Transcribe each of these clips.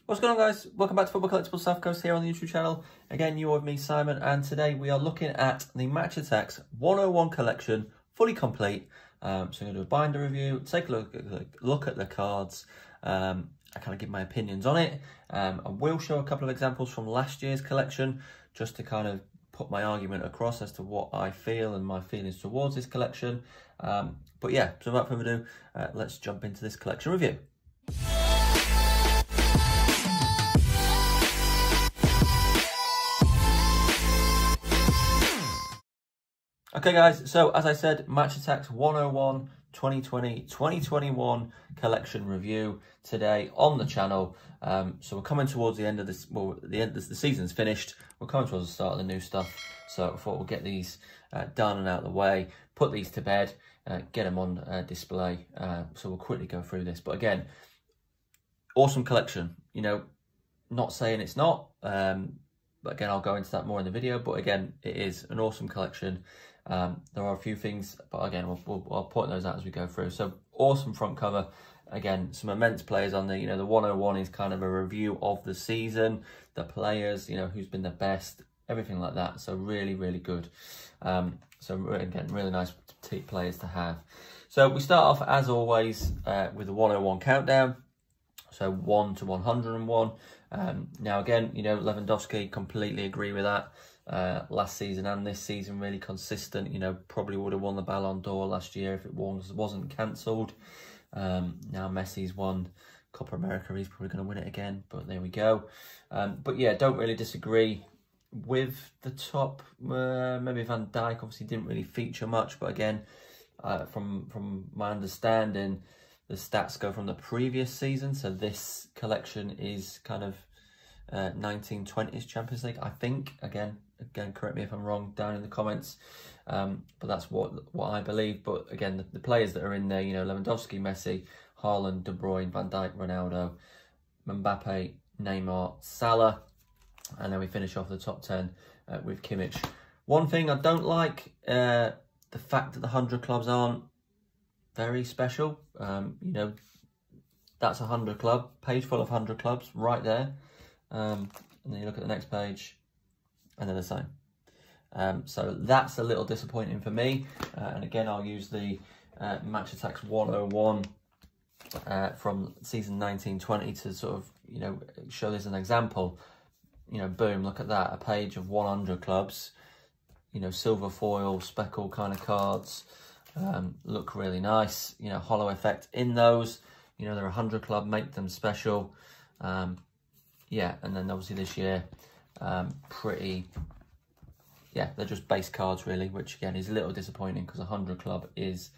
What's going on, guys? Welcome back to Football Collectibles South Coast here on the YouTube channel. Again, you're with me, Simon, and today we are looking at the Match Attax 101 collection, fully complete. So I'm going to do a binder review, take a look at the cards, I kind of give my opinions on it. I will show a couple of examples from last year's collection, just to kind of put my argument across as to what I feel and my feelings towards this collection. But yeah, so without further ado, let's jump into this collection review. Okay guys, so as I said, Match Attax 101 2020-2021 collection review today on the channel. So we're coming towards the end of this, well, the season's finished. We're coming towards the start of the new stuff. So I thought we'll get these done and out of the way, put these to bed, get them on display. So we'll quickly go through this. But again, awesome collection. You know, not saying it's not, but again, I'll go into that more in the video. But again, it is an awesome collection. There are a few things, but again, I'll point those out as we go through. So awesome front cover. Again, some immense players on there. You know, the 101 is kind of a review of the season, the players, you know, who's been the best, everything like that. So really, really good. So again, really nice players to have. So we start off, as always, with the 101 countdown. So 1 to 101. Now again, you know, Lewandowski, completely agree with that. Last season and this season, really consistent. You know, probably would have won the Ballon d'Or last year if it wasn't cancelled. Now Messi's won Copa America, he's probably going to win it again, but there we go. But yeah, don't really disagree with the top. Maybe Van Dijk obviously didn't really feature much, but again, from my understanding, the stats go from the previous season, so this collection is kind of 1920s Champions League, I think. Again, correct me if I'm wrong down in the comments, but that's what I believe. But again, the players that are in there, you know, Lewandowski, Messi, Haaland, De Bruyne, Van Dijk, Ronaldo, Mbappe, Neymar, Salah, and then we finish off the top 10 with Kimmich. One thing I don't like, the fact that the 100 clubs aren't very special. You know, that's a 100 club, page full of 100 clubs right there. And then you look at the next page, and they're the same. So that's a little disappointing for me. And again, I'll use the Match Attax 101 from season 1920 to sort of, you know, show this as an example. You know, boom, look at that, a page of 100 clubs. You know, silver foil, speckle kind of cards. Look really nice. You know, hollow effect in those. You know, they're a 100 club, make them special. Yeah, and then obviously this year, yeah, they're just base cards really, which again is a little disappointing because a 100 club is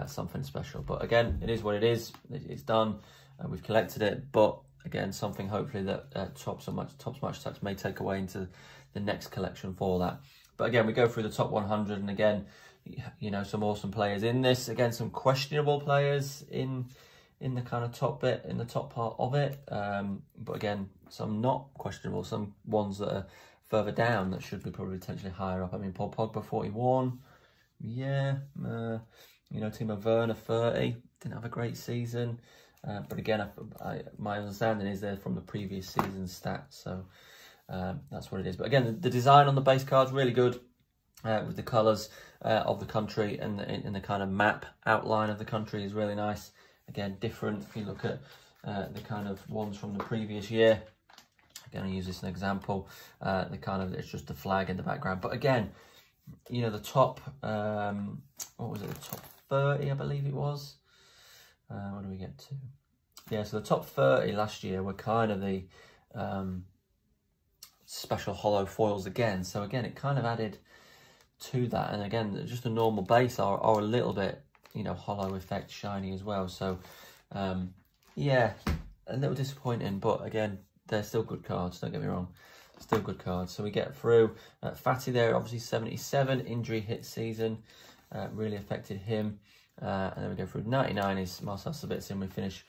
something special. But again, it is what it is. It's done. We've collected it, but again, something hopefully that Topps Match Attax may take away into the next collection for that. But again, we go through the top 100, and again, you know, some awesome players in this. Again, some questionable players in the kind of top bit, in the top part of it. But again, some not questionable, some ones that are further down that should be probably potentially higher up. I mean, Paul Pogba 41, yeah. You know, Timo Werner 30, didn't have a great season. But again, my understanding is they're from the previous season's stats, so that's what it is. But again, the design on the base card's really good, with the colours of the country and the kind of map outline of the country is really nice. Again, different if you look at the kind of ones from the previous year. Again, I use this as an example. The kind of, it's just the flag in the background. But again, you know, the top, what was it, the top 30, I believe it was. What do we get to? Yeah, so the top 30 last year were kind of the special hollow foils again. So again, it kind of added to that. And again, just a normal base are a little bit, you know, hollow effect shiny as well. So yeah, a little disappointing, but again, they're still good cards, don't get me wrong, still good cards. So we get through Fatty there, obviously 77, injury hit season, really affected him. And then we go through 99 is Marcel Sabitzer, and we finish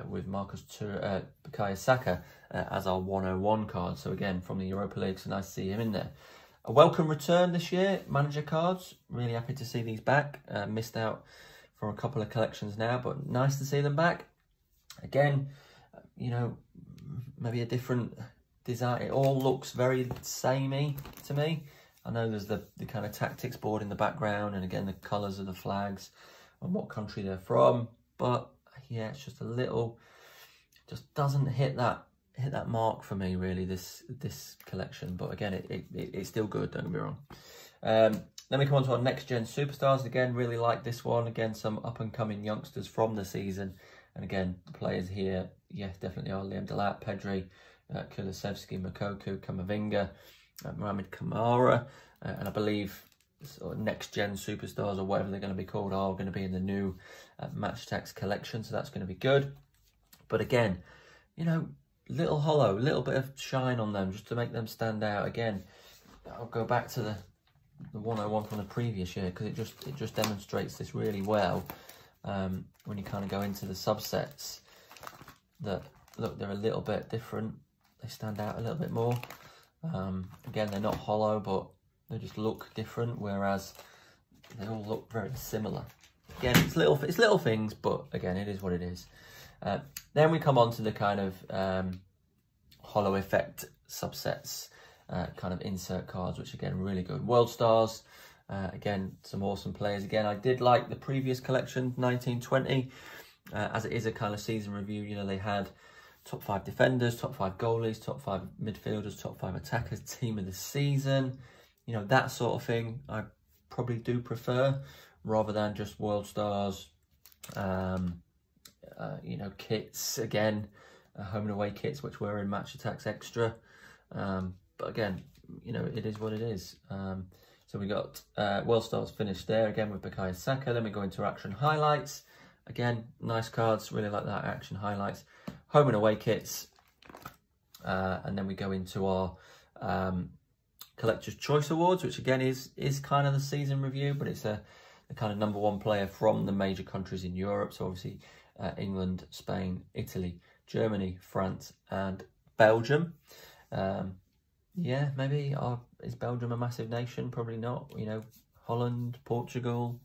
with Bukayo Saka as our 101 card. So again, from the Europa League, so nice to see him in there. A welcome return this year, manager cards, really happy to see these back. Missed out for a couple of collections now, but nice to see them back. Again, you know, maybe a different design. It all looks very samey to me. I know there's the kind of tactics board in the background, and again the colours of the flags and what country they're from. But yeah, it's just a little, just doesn't hit that mark for me really, this collection. But again, it's still good, don't get me wrong. Then we come on to our next gen superstars. Again, really like this one. Again, some up and coming youngsters from the season. And again, the players here, yes, definitely are Liam Delap, Pedri, Kulusevski, Mokoku, Kamavinga, Mohamed Kamara, and I believe sort of next gen superstars, or whatever they're going to be called, are going to be in the new Match Attax Collection. So that's going to be good. But again, you know, little hollow, little bit of shine on them just to make them stand out. Again, I'll go back to the 101 from the previous year, because it just demonstrates this really well. When you kind of go into the subsets, that look, they're a little bit different. They stand out a little bit more. Again, they're not hollow, but they just look different, whereas they all look very similar. Again, it's little things, but again, it is what it is. Then we come on to the kind of hollow effect subsets, kind of insert cards, which again, really good. World Stars, again, some awesome players. Again, I did like the previous collection, 1920, as it is a kind of season review. You know, they had top 5 defenders, top 5 goalies, top 5 midfielders, top 5 attackers, team of the season. You know, that sort of thing I probably do prefer, rather than just World Stars, you know, kits, again, home and away kits, which were in Match Attax Extra. But again, you know, it is what it is. So we got World Stars finished there, again with Bukayo Saka. Then we go into action highlights. Again, nice cards, really like that, action highlights. Home and away kits. And then we go into our Collector's Choice Awards, which again is kind of the season review, but it's the kind of #1 player from the major countries in Europe. So obviously England, Spain, Italy, Germany, France, and Belgium. Yeah, maybe is Belgium a massive nation? Probably not. You know, Holland, Portugal.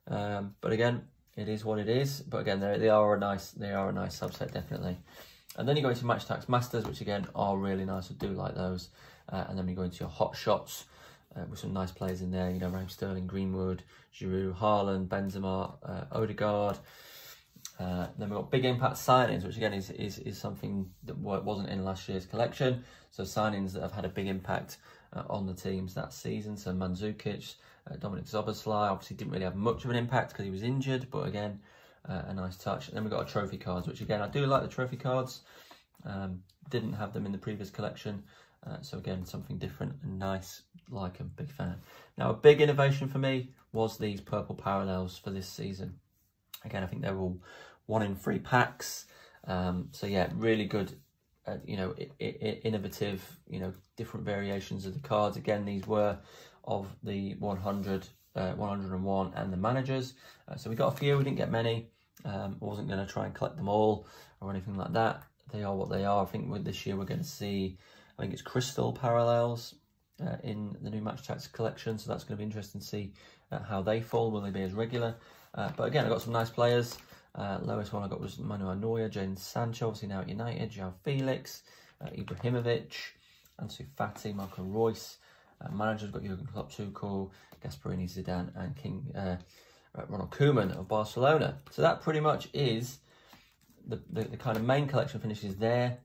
But again, it is what it is. But again, they are a nice subset, definitely. And then you go into Match Attax Masters, which again are really nice. I do like those. And then we go into your hot shots with some nice players in there. You know, Raheem Sterling, Greenwood, Giroud, Haaland, Benzema, Odegaard. Then we've got big impact signings, which again is something that wasn't in last year's collection. So signings that have had a big impact on the teams that season. So Mandzukic, Dominik Szoboszlai, obviously didn't really have much of an impact because he was injured, but again, a nice touch. And then we've got our trophy cards, which again, I do like the trophy cards. Didn't have them in the previous collection. So again, something different and nice, like them, big fan. Now, a big innovation for me was these purple parallels for this season. Again, I think they're all 1 in 3 packs. So yeah, really good, you know, innovative, you know, different variations of the cards. Again, these were of the 100, 101 and the managers. So we got a few, we didn't get many. I wasn't going to try and collect them all or anything like that. They are what they are. I think with this year we're going to see, I think it's crystal parallels in the new Match Attax collection. So that's going to be interesting to see how they fall. Will they be as regular? But again, I got some nice players. Lowest one I got was Manuel Neuer, Jadon Sancho, obviously now at United, João Felix, Ibrahimovic, Ansu Fati, Marco Reus. Managers got Jurgen Klopp, Tuchel, Gasperini, Zidane, and Ronald Koeman of Barcelona. So that pretty much is the kind of main collection finishes there.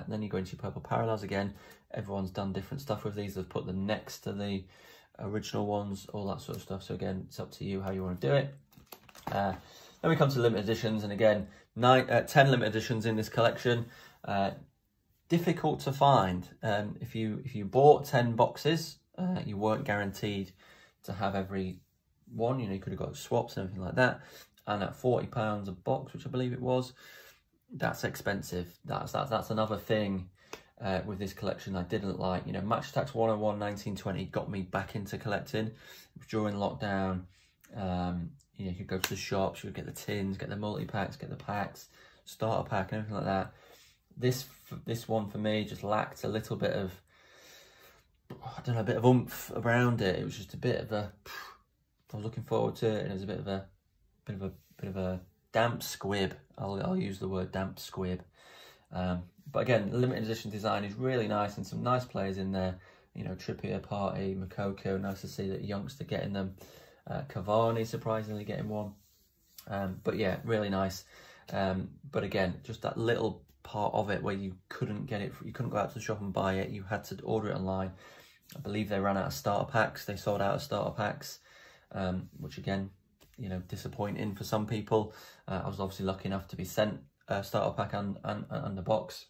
Then you go into your purple parallels again. Everyone's done different stuff with these. They've put them next to the original ones, all that sort of stuff. So again, it's up to you how you want to do it. Then we come to limited editions, and again, 10 limited editions in this collection. Difficult to find. If you bought 10 boxes, you weren't guaranteed to have every one. You know, you could have got swaps and everything like that. And at £40 a box, which I believe it was, that's expensive. That's another thing with this collection I didn't like. You know, Match Attax 101 1920 got me back into collecting. It was during lockdown. You know, you could go to the shops, you would get the tins, get the multi-packs, get the packs, starter pack and everything like that. This one for me just lacked a little bit of, I don't know, a bit of oomph around it. It was just a bit of a, I was looking forward to it, and it was a bit of a damp squib. I'll use the word damp squib. But again, the limited edition design is really nice, and some nice players in there. You know, Trippier, Partey, Moukoko. Nice to see that youngster getting them. Cavani surprisingly getting one. But yeah, really nice. But again, just that little part of it where you couldn't get it, you couldn't go out to the shop and buy it. You had to order it online. I believe they ran out of starter packs. They sold out of starter packs, which again, you know, disappointing for some people. I was obviously lucky enough to be sent a starter pack and the box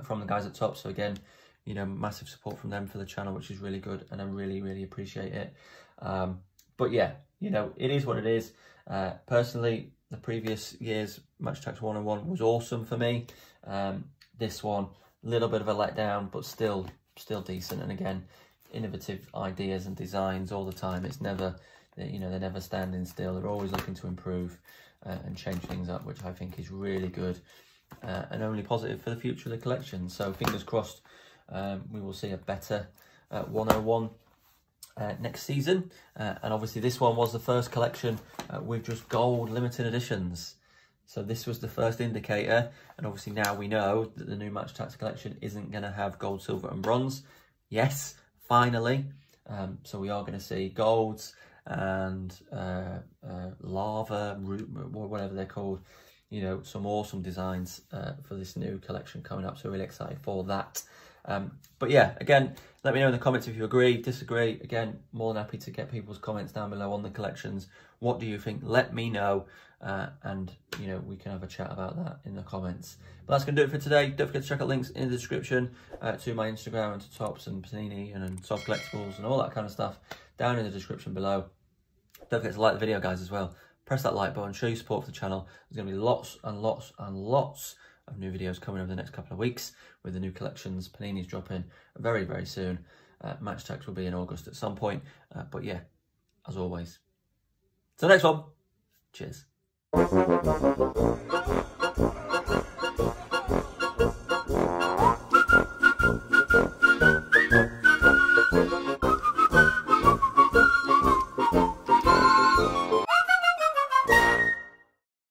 from the guys at Top. So again, you know, massive support from them for the channel, which is really good, and I really appreciate it. But yeah, you know, it is what it is. Personally, the previous year's Match Attax 101 was awesome for me. This one, a little bit of a letdown, but still decent. And again, innovative ideas and designs all the time. It's never, you know, they're never standing still. They're always looking to improve and change things up, which I think is really good and only positive for the future of the collection. So fingers crossed, we will see a better 101 next season. And obviously this one was the first collection with just gold limited editions. So this was the first indicator, and obviously now we know that the new Match Attax collection isn't going to have gold, silver and bronze. Yes, finally. So we are going to see golds and lava, whatever they're called. You know, some awesome designs for this new collection coming up. So really excited for that. But yeah, again, let me know in the comments if you agree, disagree. Again, more than happy to get people's comments down below on the collections. What do you think? Let me know, and you know, we can have a chat about that in the comments. But that's going to do it for today. Don't forget to check out links in the description to my Instagram and to Tops and Panini and Top Collectibles and all that kind of stuff down in the description below. Don't forget to like the video, guys, as well. Press that like button, show your support for the channel. There's going to be lots and lots and lots of new videos coming over the next couple of weeks with the new collections. Panini's dropping very soon. Match Attax will be in August at some point. But yeah, as always, till the next one, cheers.